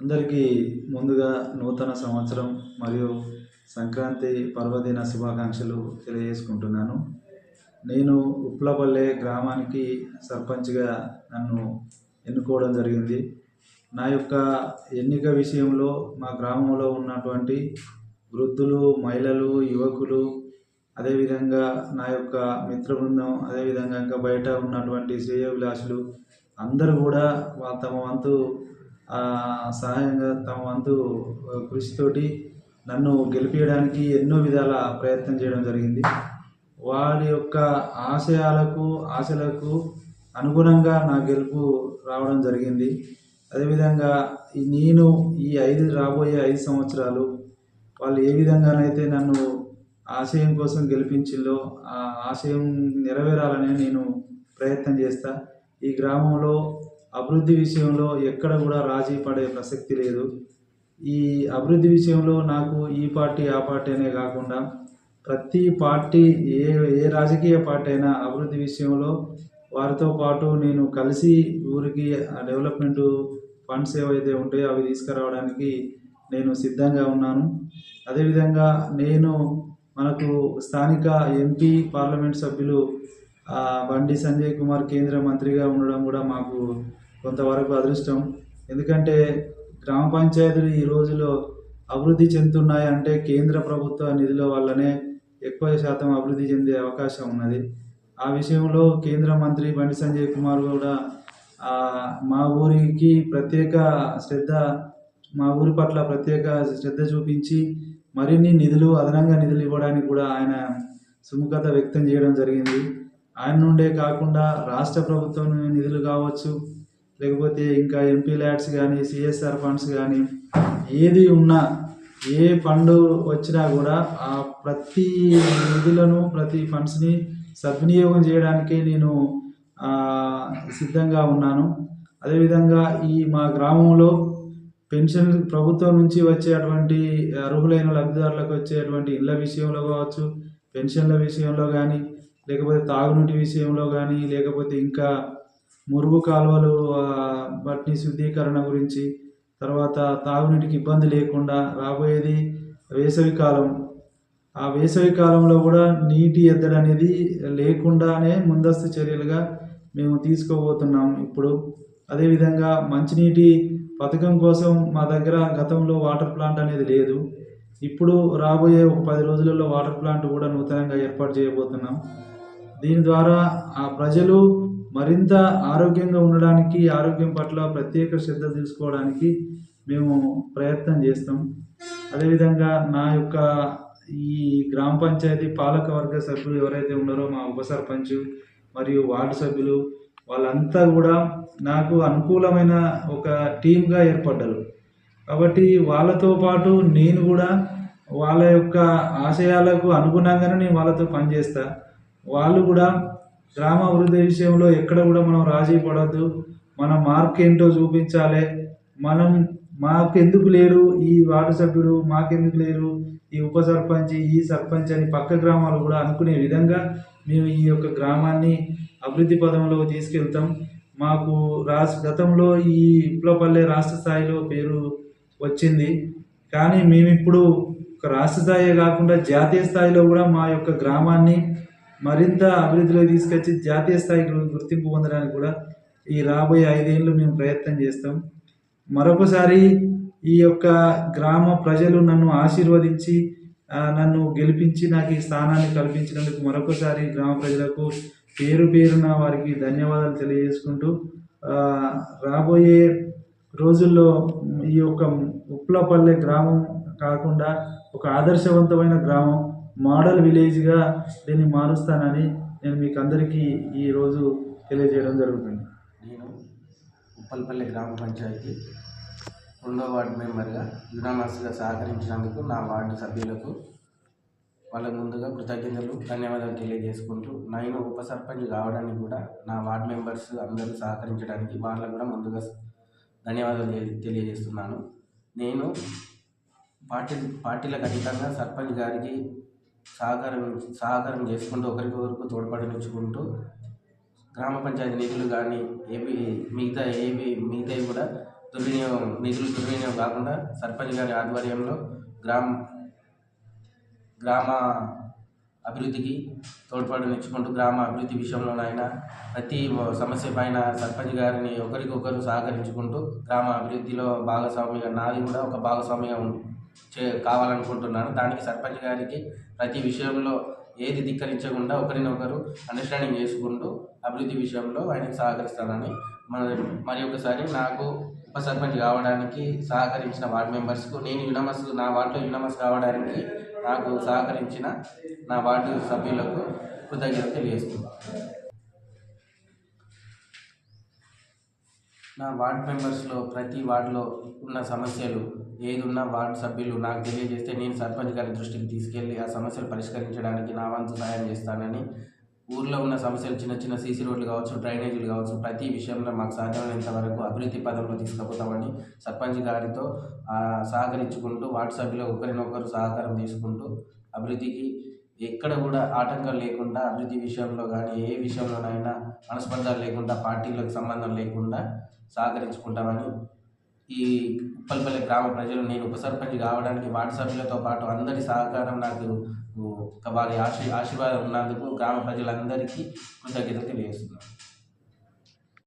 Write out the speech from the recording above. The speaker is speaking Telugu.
అందరికీ ముందుగా నూతన సంవత్సరం మరియు సంక్రాంతి పర్వదిన శుభాకాంక్షలు తెలియజేసుకుంటున్నాను. నేను ఉప్లపల్లె గ్రామానికి సర్పంచ్‌గా నన్ను ఎన్నుకోవడం జరిగింది. నా యొక్క ఎన్నిక విషయంలో మా గ్రామంలో ఉన్నటువంటి వృద్ధులు, మహిళలు, యువకులు, అదేవిధంగా నా యొక్క మిత్ర బృందం, అదేవిధంగా ఇంకా బయట ఉన్నటువంటి శ్రేయోభిలాషులు అందరూ కూడా తమ వంతు సహాయంగా తమ వంతు కృషితోటి నన్ను గెలిపియడానికి ఎన్నో విధాల ప్రయత్నం చేయడం జరిగింది. వారి యొక్క ఆశలకు అనుగుణంగా నా గెలుపు రావడం జరిగింది. అదేవిధంగా నేను రాబోయే 5 సంవత్సరాలు వాళ్ళు ఏ విధంగానైతే నన్ను ఆశయం కోసం గెలిపించిందో ఆ ఆశయం నెరవేరాలని నేను ప్రయత్నం చేస్తా. ఈ గ్రామంలో అభివృద్ధి విషయంలో ఎక్కడ కూడా రాజీ పడే ప్రసక్తి లేదు. ఈ అభివృద్ధి విషయంలో నాకు ఈ పార్టీ, ఆ పార్టీ అనే కాకుండా ప్రతి పార్టీ ఏ రాజకీయ పార్టీ అయినా అభివృద్ధి విషయంలో వారితో పాటు నేను కలిసి ఊరికి డెవలప్మెంట్ ఫండ్స్ ఏవైతే ఉంటాయో అవి తీసుకురావడానికి నేను సిద్ధంగా ఉన్నాను. అదేవిధంగా మనకు స్థానిక ఎంపీ, పార్లమెంట్ సభ్యులు బండి సంజయ్ కుమార్ కేంద్ర మంత్రిగా ఉండడం కూడా మాకు కొంతవరకు అదృష్టం. ఎందుకంటే గ్రామ పంచాయతీలు ఈ రోజుల్లో అభివృద్ధి చెందుతున్నాయి అంటే కేంద్ర ప్రభుత్వ నిధుల వల్లనే ఎక్కువ శాతం అభివృద్ధి చెందే అవకాశం ఉన్నది. ఆ విషయంలో కేంద్ర మంత్రి బండి సంజయ్ కుమార్ కూడా మా ఊరికి మా ఊరి పట్ల ప్రత్యేక శ్రద్ధ చూపించి మరిన్ని అదనంగా నిధులు ఇవ్వడానికి కూడా ఆయన సుముఖత వ్యక్తం చేయడం జరిగింది. ఆయన నుండే కాకుండా రాష్ట్ర ప్రభుత్వం నిధులు కావచ్చు, లేకపోతే ఇంకా ఎంపీ ల్యాడ్స్ కానీ, సిఎస్ఆర్ ఫండ్స్ కానీ, ఏది ఉన్నా ఏ ఫండ్ వచ్చినా కూడా ఆ ప్రతి నిధులను, ప్రతి ఫండ్స్ని సద్వినియోగం చేయడానికే నేను సిద్ధంగా ఉన్నాను. అదేవిధంగా మా గ్రామంలో పెన్షన్ ప్రభుత్వం నుంచి వచ్చేటువంటి అర్హులైన లబ్ధిదారులకు వచ్చేటువంటి ఇళ్ళ విషయంలో కావచ్చు, పెన్షన్ల విషయంలో కానీ, లేకపోతే తాగునీటి విషయంలో కానీ, లేకపోతే ఇంకా మురుగు కాలువలు వాటిని శుద్ధీకరణ గురించి, తర్వాత తాగునీటికి ఇబ్బంది లేకుండా రాబోయేది వేసవికాలం. ఆ వేసవి కాలంలో కూడా నీటి ఎద్దడి అనేది లేకుండానే ముందస్తు చర్యలుగా మేము తీసుకోబోతున్నాం ఇప్పుడు. అదేవిధంగా మంచినీటి పథకం కోసం మా దగ్గర గతంలో వాటర్ ప్లాంట్ అనేది లేదు. ఇప్పుడు రాబోయే ఒక 10 రోజులలో వాటర్ ప్లాంట్ కూడా నూతనంగా ఏర్పాటు చేయబోతున్నాం. దీని ద్వారా ఆ ప్రజలు మరింత ఆరోగ్యంగా ఉండడానికి, ఆరోగ్యం పట్ల ప్రత్యేక శ్రద్ధ తీసుకోవడానికి మేము ప్రయత్నం చేస్తాం. అదేవిధంగా నా యొక్క ఈ గ్రామ పంచాయతీ పాలక వర్గ సభ్యులు ఎవరైతే ఉన్నారో మా ఉప సర్పంచ్ మరియు వార్డు సభ్యులు వాళ్ళంతా కూడా నాకు అనుకూలమైన ఒక టీమ్గా ఏర్పడ్డారు. కాబట్టి వాళ్ళతో పాటు నేను కూడా వాళ్ళ యొక్క ఆశయాలకు అనుగుణంగానే నేను వాళ్ళతో పనిచేస్తా. వాళ్ళు కూడా గ్రామ అభివృద్ధి విషయంలో ఎక్కడ కూడా మనం రాజీ పడద్దు, మన మార్క్ ఏంటో చూపించాలి. మాకెందుకు లేరు ఈ వార్డు సభ్యుడు, మాకెందుకు లేరు ఈ ఉప సర్పంచ్, ఈ సర్పంచ్ అని పక్క గ్రామాలు కూడా అనుకునే విధంగా మేము ఈ యొక్క గ్రామాన్ని అభివృద్ధి పదంలో తీసుకెళ్తాం. మాకు గతంలో ఈ ఉప్లపల్లె రాష్ట్ర స్థాయిలో పేరు వచ్చింది. కానీ మేమిప్పుడు ఒక రాష్ట్ర స్థాయి కాకుండా జాతీయ స్థాయిలో కూడా మా యొక్క గ్రామాన్ని మరింత అభివృద్ధిలో తీసుకొచ్చి జాతీయ స్థాయికి గుర్తింపు పొందడానికి కూడా ఈ రాబోయే 5 ఏళ్ళు మేము ప్రయత్నం చేస్తాం. మరొకసారి ఈ యొక్క గ్రామ ప్రజలు నన్ను ఆశీర్వదించి నన్ను గెలిపించి నాకు ఈ స్థానాన్ని కల్పించినందుకు మరొకసారి గ్రామ ప్రజలకు పేరున వారికి ధన్యవాదాలు తెలియజేసుకుంటూ, రాబోయే రోజుల్లో ఈ యొక్క ఉప్లపల్లె గ్రామం కాకుండా ఒక ఆదర్శవంతమైన గ్రామం, మోడల్ విలేజ్గా దీన్ని మారుస్తానని నేను మీకు అందరికీ ఈరోజు తెలియజేయడం జరుగుతుంది. నేను ఉప్పల్పల్లి గ్రామ పంచాయతీ 2వ వార్డు మెంబర్గా యునామస్గా సహకరించినందుకు నా వార్డు సభ్యులకు వాళ్ళకు ముందుగా కృతజ్ఞతలు, ధన్యవాదాలు తెలియజేసుకుంటూ, నేను ఉప సర్పంచ్ కావడానికి కూడా నా వార్డు మెంబర్స్ అందరూ సహకరించడానికి వాళ్ళకు కూడా ముందుగా ధన్యవాదాలు తెలియజేస్తున్నాను. నేను పార్టీలకు అతీతంగా సర్పంచ్ గారికి సహకారం చేసుకుంటూ ఒకరికొకరికి తోడ్పడినిచ్చుకుంటూ గ్రామ పంచాయతీ నిధులు కానీ మిగతావి కూడా నిధులు దుర్వినియోగం కాకుండా సర్పంచ్ గారి ఆధ్వర్యంలో గ్రామ అభివృద్ధికి తోడ్పాటునిచ్చుకుంటూ గ్రామ అభివృద్ధి విషయంలోనైనా ప్రతి సమస్య పైన సర్పంచ్ గారిని ఒకరికొకరు సహకరించుకుంటూ గ్రామ అభివృద్ధిలో భాగస్వామిగా నాది కూడా ఒక భాగస్వామిగా కావాలనుకుంటున్నాను. దానికి సర్పంచ్ గారికి ప్రతి విషయంలో ఏది ధిక్కరించకుండా ఒకరినొకరు అండర్స్టాండింగ్ చేసుకుంటూ అభివృద్ధి విషయంలో ఆయనకు సహకరిస్తానని మరి ఒకసారి నాకు ఉప సర్పంచ్ కావడానికి సహకరించిన వార్డు మెంబర్స్కు నా వార్డులో యునమస్ కావడానికి నాకు సహకరించిన నా వార్డు సభ్యులకు కృతజ్ఞత తెలియజేస్తున్నాను. నా వార్డు మెంబర్స్లో ప్రతి వార్డులో ఉన్న సమస్యలు ఏది ఉన్నా వార్డు సభ్యులు నాకు తెలియజేస్తే నేను సర్పంచ్ గారి దృష్టికి తీసుకెళ్ళి ఆ సమస్యలు పరిష్కరించడానికి నా వంతు సహాయం చేస్తానని, ఊర్లో ఉన్న సమస్యలు చిన్న చిన్న సీసీ రోడ్లు కావచ్చు, డ్రైనేజీలు కావచ్చు, ప్రతి విషయంలో మాకు సాధ్యమైనంత వరకు అభివృద్ధి పదంలో తీసుకుపోతామని సర్పంచ్ గారితో సహకరించుకుంటూ వార్డు సభ్యులు ఒకరినొకరు సహకారం తీసుకుంటూ అభివృద్ధికి ఎక్కడ కూడా ఆటంకం లేకుండా అభివృద్ధి విషయంలో కానీ ఏ విషయంలోనైనా మనస్పర్ధలు లేకుండా పార్టీలకు సంబంధం లేకుండా సహకరించుకుంటామని ఈ ఉప్పల్పల్లి గ్రామ ప్రజలు నేను ఉప సర్పంచ్ కావడానికి వార్డు సభ్యులతో పాటు అందరి సహకారం నాకు వారి ఆశీర్వాదం ఉన్నందుకు గ్రామ ప్రజలందరికీ కృతజ్ఞతలు తెలియజేస్తున్నాను.